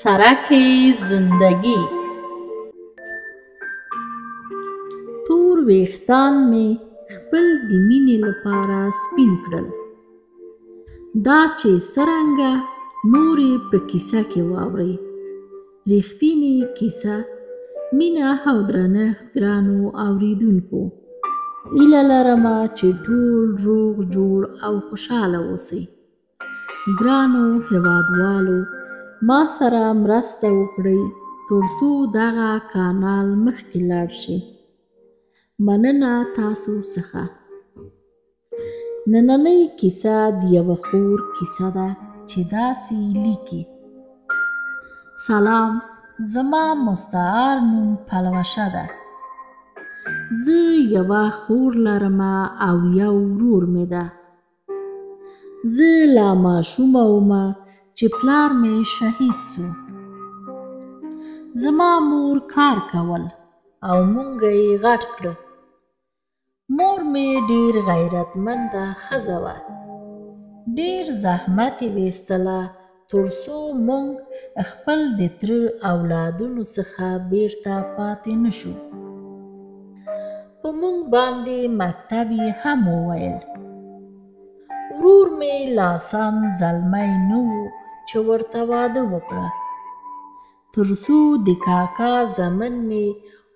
سرک زندگی. تور ویښتان مې خپل د مینې لپاره سپین کړل. دا چې څرنګه نورې په کیسه کې واورئ، رښتینې کیسه. مینه او درنښت ګرانو اوریدونکو، هیله لرمه چې ټول روغ جوړ او خوشحاله اوسئ. ګرانو هیوادوالو، ما سره مرسته وکړئ ترڅو دغه کانال مخکې لاړ شي. مننه تاسو څخه. نننۍ کیسه د یوه خور کیسه ده چې داسې لیکي: سلام، زما مستعار نوم پلوشه ده. زه یوه خور لرمه او یو ورور مې ده. زه لا ماشومه ومه چې پلار مې شهید سو. زما مور کار کول او مونږ یې غټ کړه. مور مې ډیر غیرتمنده ښځه وه. ډیر زحمت یې ویستله ترڅو مونږ خپل د تره اولادونو څخه بیرته پاتې نشو. په مونږ باندې مکتب یې هم وویل. ورور مې لا سم زلمی نه و چې ورته واده وکړه، ترڅو د کاکا زمن مې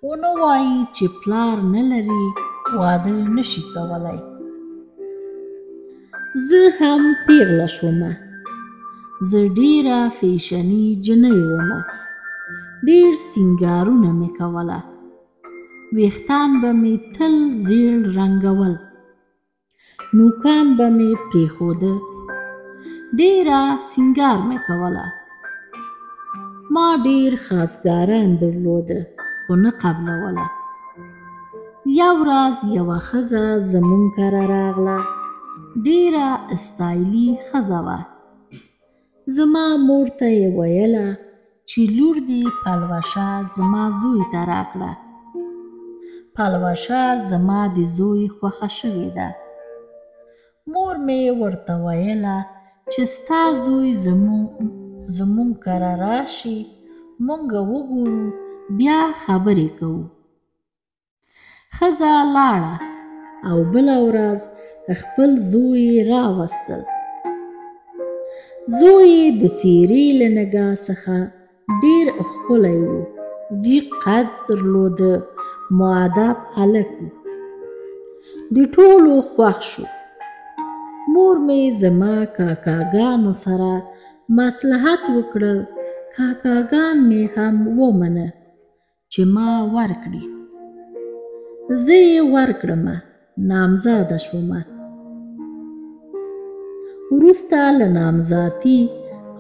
ونه وایي چې پلار نه لري، واده نشي کولی. زه هم پیغله شومه. زه ډیره فیشني جنۍ ومه. ډیر سینګارونه مې کوله. ویښتان به مې تل زیړ رنګول. نوکان به مې پرېښوده. ډیره سینګار مې کوله. ما ډیر خواستګاران درلوده خو نه قبلوله. یو ورځ یوه ښځه زمونږ کره راغله. ډیره استایلي ښځه وه. زما مور ته یې ویله چې لور دې پلوشه زما زوی ته راکړه. پلوشه زما د زوی خوښه شوې ده. مور مې ورته ویله چې ستا زوی زمونږ کره راشي، مونږ وګورو، بیا خبرې کوو. ښځه لاړه او بله ورځ خپل زوی یې راوستل. زوی یې د څېرې له نګاه څخه ډیر ښکلی و. ډیر قد درلوده. مؤدب هلک و. د ټولو خوښ شو. مور مې زما کاکاګانو سره مصلحت وکړه. کاکاګان مې هم ومنه چې ما ورکړي. زه یې ورکړمه. نامزاده شومه. وروسته له نامزادۍ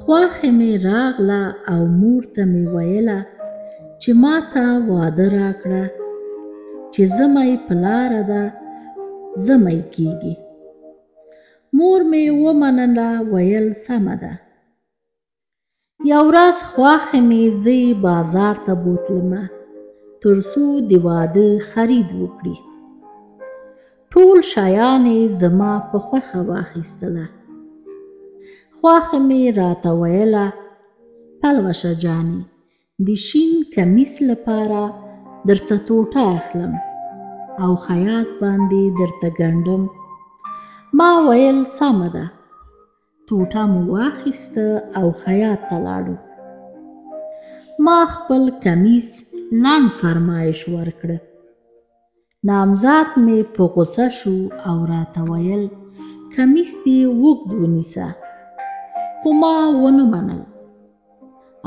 خوښه مې راغله او مور ته مې ویله چې ما ته واده راکړه، چې زمی په لاره ده، زمی کیږي. مور مې ومنله، ویل سمه ده. یو ورځ خوښه مې زه یې بازار ته بوتلمه ترڅو د واده خرید وکړي. ټول شیان یې زما په خوښه واخیستله. خوښه مې راته ویله: پلوشه جانې، د شین کمیس لپاره درته ټوټه اخلم او خیاط باندې درته ګنډم. ما ویل سمه ده. ټوټه مو واخیسته او خیاط ته لاړو. ما خپل کمیس لنډ فرمایش ورکړه. نامزاد مې په غوسه شو او راته ویل کمیس دې اوږد ونیسه، خو ما ونه منل.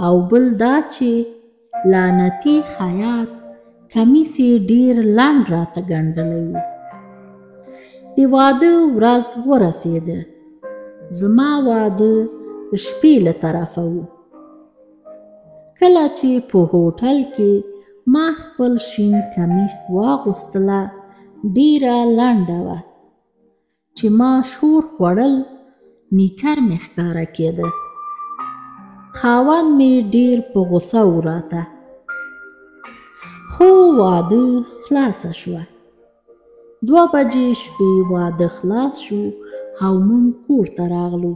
او بل دا چې لعنتي خیاط کمیس یې ډیر لنډ راته ګنډلی و. د واده ورځ ورسېده. زما واده شپې له طرفه و. کله چې په هوټل کې ما خپل شین کمیس واغوستله، ډیره لنډه وه. چې ما شور خوړل، نیکر مې ښکاره کېده. خاوند مې ډیر په غوسه و راته. خو واده خلاصه شوه. 2 بجې شپې واده خلاص شو او مونږ کور ته راغلو.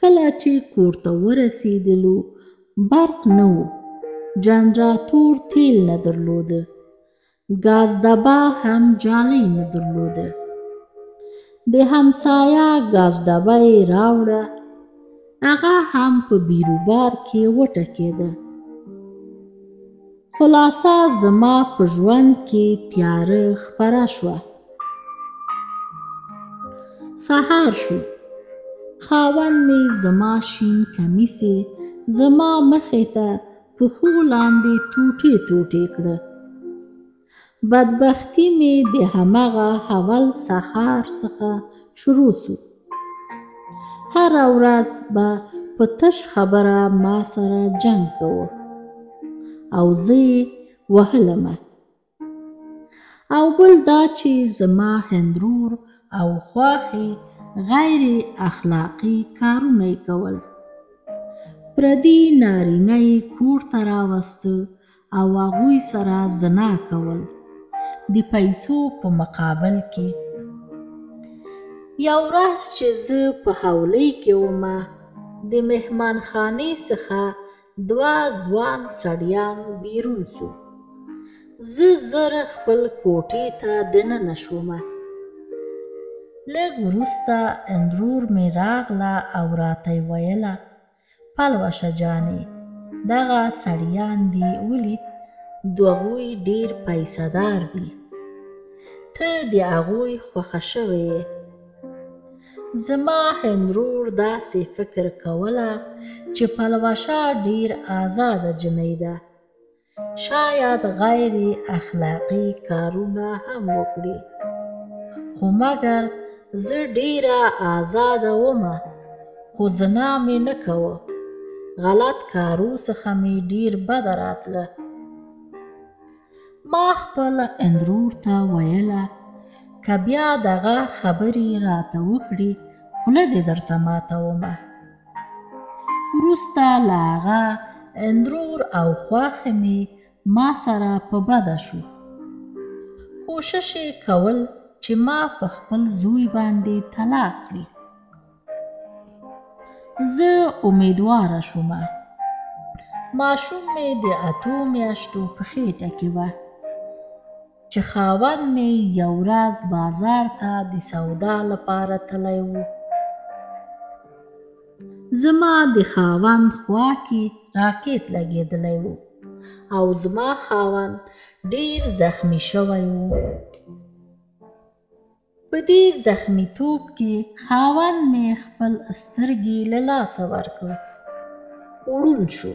کله چې کور ته ورسېدلو برق نه و، جنراتور تیل نه درلوده، ګاز ډبه هم جالۍ نه درلوده. د همسایه ګاز ډبه یې راوړه، هغه هم په بیروبار کې وټکېده. خلاصه زما په ژوند کې تیاره خپره شوه. سهار شو، خاوند مې زما شین کمیسې زما مخې ته پښو لاندې ټوټې ټوټې کړه. بدبختي مې د همغه اول سهار څخه شروع سو. هره ورځ به په تش خبره ما سره جنګ کوه او زه یې وهلمه. او بل دا چې زما هندرور او خواښې غیر اخلاقي کارونه یې کول. پردي نارینه یې کور ته راوسته او هغوی سره زنا کول د پیسو په مقابل کې. یو ورځ چې زه په حولۍ کې ومه، د مهمانخانې څخه 2 ځوان سړیان بیرون سو. زه زر خپل کوټې ته دننه شومه. لږ وروسته اندرور مې راغله او راته یې ویله: پلوشه جانې، دغه سړیان دې ولید، هغوی ډېر پیسه دار دي، ته د هغوی خوښه شوې یې. زما هندرور داسې فکر کوله چې پلوشه ډېر آزاده جنۍ ده، شاید غیر اخلاقي کارونه هم وکړي. خو مګر زه ډېره آزاده ومه، خو زنا مې نه کوه. غلط کارو څخه مې ډېر بده راتله. ما خپل اندرور ته ویله: که بیا دغه خبرې راته وکړي، خوله دې درته ماتومه. وروسته له هغه اندرور او خواښې مې ما سره په بده شو. کوشش یې کول چې ما په خپل زوی باندې طلاق کړي. زه امیدواره شومه. ماشوم مې د 8 میاشتو په خېټه کې وه چې خاوند مې یو ورځ بازار ته د سودا لپاره تللی و. زما د خاوند خوا کې راکټ لګېدلی و او زما خاوند ډېر زخمی شوی و. په دې زخمی توب کې خاوند مې خپل سترګې له لاسه ورکړ، وړون شو.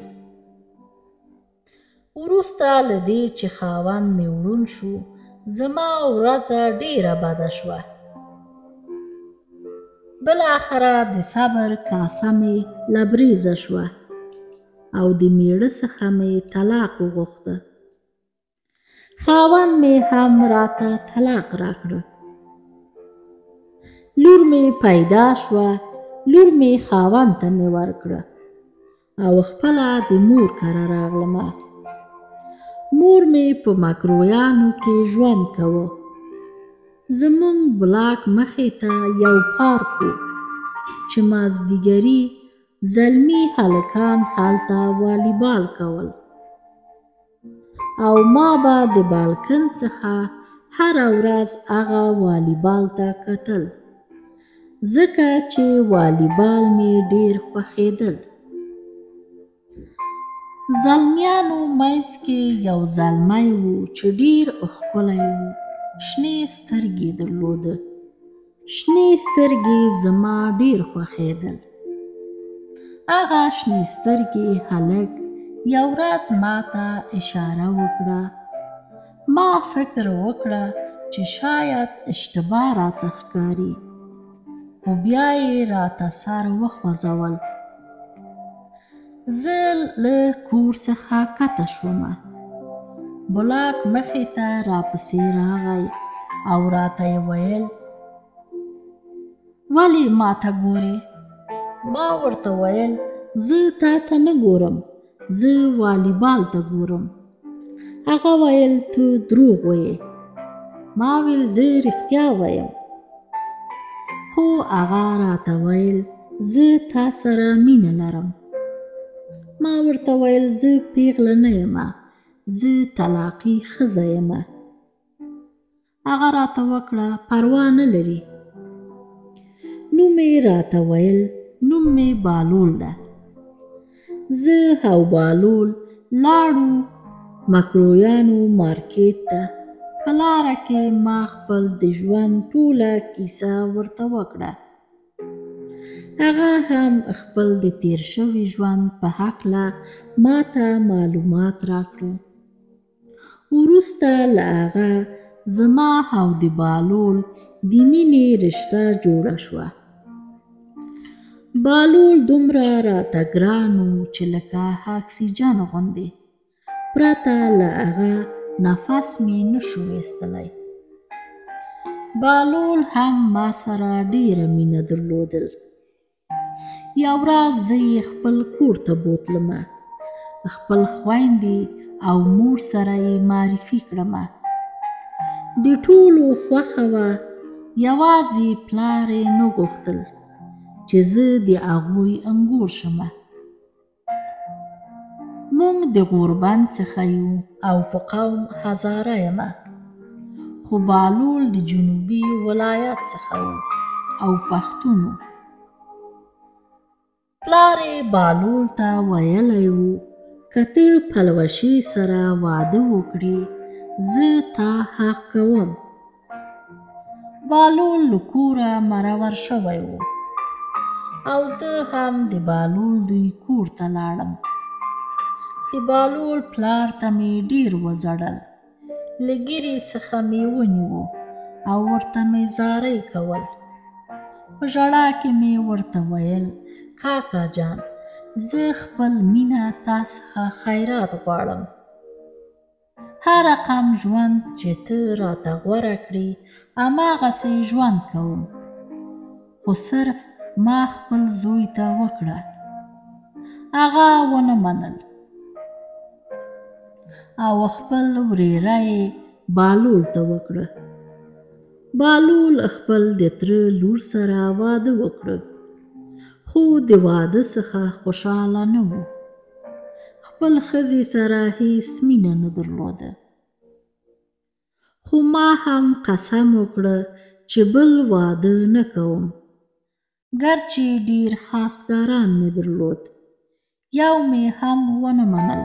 وروسته له دې چې خاوند مې وړون شو، زما ورځه ډېره بده شوه. بالاخره د صبر کاسه مې لبریزه شوه او د میړه څخه مې طلاق وغوښته. خاوند مې هم راته طلاق راکړه. لور مې پیدا شوه. لور مې خاوند ته مې ورکړه او خپله د مور کره راغلمه. مور مې په مکرویانو کې ژوند کوه. زمونږ بلاک مخې ته یو پارک و چې مازدیګري زلمي هلکان هلته والیبال کول او ما به د بالکن څخه هره ورځ هغه والیبال ته کتل، ځکه چې والیبال مې ډېر خوښېدل. زلمیانو منځ کې یو زلمی و چې ډېر ښکلی و. شنې سترګې درلوده. شنې سترګې زما ډېر خوښېدل. هغه شنې سترګې هلک یو ورځ ما ته اشاره وکړه. ما فکر وکړه چې شاید اشتباه راته ښکاري، خو بیا یې راته سر وخوځول. زه له کور څخه کته شومه. بلاک مخې ته راپسې راغی او راته یې ویل: ولې ما ته ګورې؟ ما ورته ویل: زه تا ته نه ګورم، زه والیبال ته ګورم. هغه ویل: ته دروغ وایې. ما ویل: زه رښتیا وایم. خو هغه راته ویل: زه تا سره مینه لرم. ما ورته ویل زه پیغله نه یمه، زه طلاقي ښځه یمه. هغه راته وکړه پروا نه لري. نوم یې راته ویل نوم مې بهلول ده. زه او بهلول لاړو مکرویانو مارکېټ ته. په لاره کې ما خپل د ژوند ټوله کیسه ورته وکړه. هغه هم خپل د تیر شوي ژوند په هکله ما ته معلومات راکړه. وروسته له هغه زما او د بهلول د مینې رشته جوړه شوه. بهلول دومره راته ګران و چې لکه اکسیجن غوندې، پرته له هغه نفس مې نشو ایستلی. بهلول هم ما سره ډېره مینه درلودل. یو ورځ زه یې خپل کور ته بوتلمه، خپل خویندې او مور سره یې معرفي کړمه. د ټولو خوښه وه، یوازې پلار یې نه غوښتل چې زه د هغوی انګور شمه. موږ د غوربند څخه یو او په قوم هزاره یمه، خو بهلول د جنوبي ولایت څخه و او پښتون و. پلار یې بهلول ته ویلی و که ته پلوشې سره واده وکړې زه تا حق کوم. بهلول له کوره مرور شوی و او زه هم د بهلول دوی کور ته لاړم. د بهلول پلار ته مې ډېر وژړل. له ګیرې څخه مې ونیو او ورته مې زارۍ کول. په ژړا کې مې ورته ویل کاکا جان، زه خپل مینه تا څخه خیرات غواړم. هر رقم ژوند چې ته راته غوره کړې هماغسې ژوند کوم، خو صرف ما خپل زوی ته وکړه. هغه ونه منل او خپل ورېره یې بهلول ته وکړه. بهلول خپل د تره لور سره واده وکړه، خو د واده څخه خوشحاله نه و. خپل ښځې سره هیڅ مینه نه درلوده. خو ما هم قسم وکړه چې بل واده نه کوم. ګرچې ډېر خواستګاران مې درلود، یو مې هم ونه منل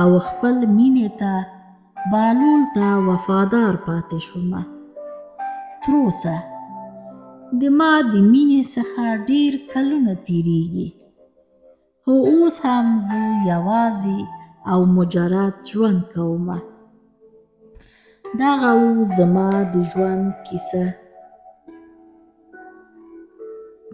او خپل مینې ته بهلول ته وفادار پاتې شومه. تروسه د ما د مینې څخه ډېر کلونه تیریږي، خو اوس هم زه یوازې او مجرد ژوند کومه. دغه و زما د ژوند کیسه.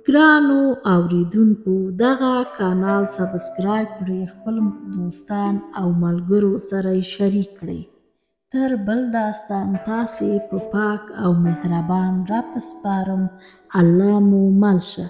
ګرانو اوریدونکو، دغه کانال سبسکرایب کړئ، خپل دوستان او ملګرو سره یې شریک کړئ. تر بل داستان تاسې په پاک او مهربان رب سپارم. الله مو مل شه.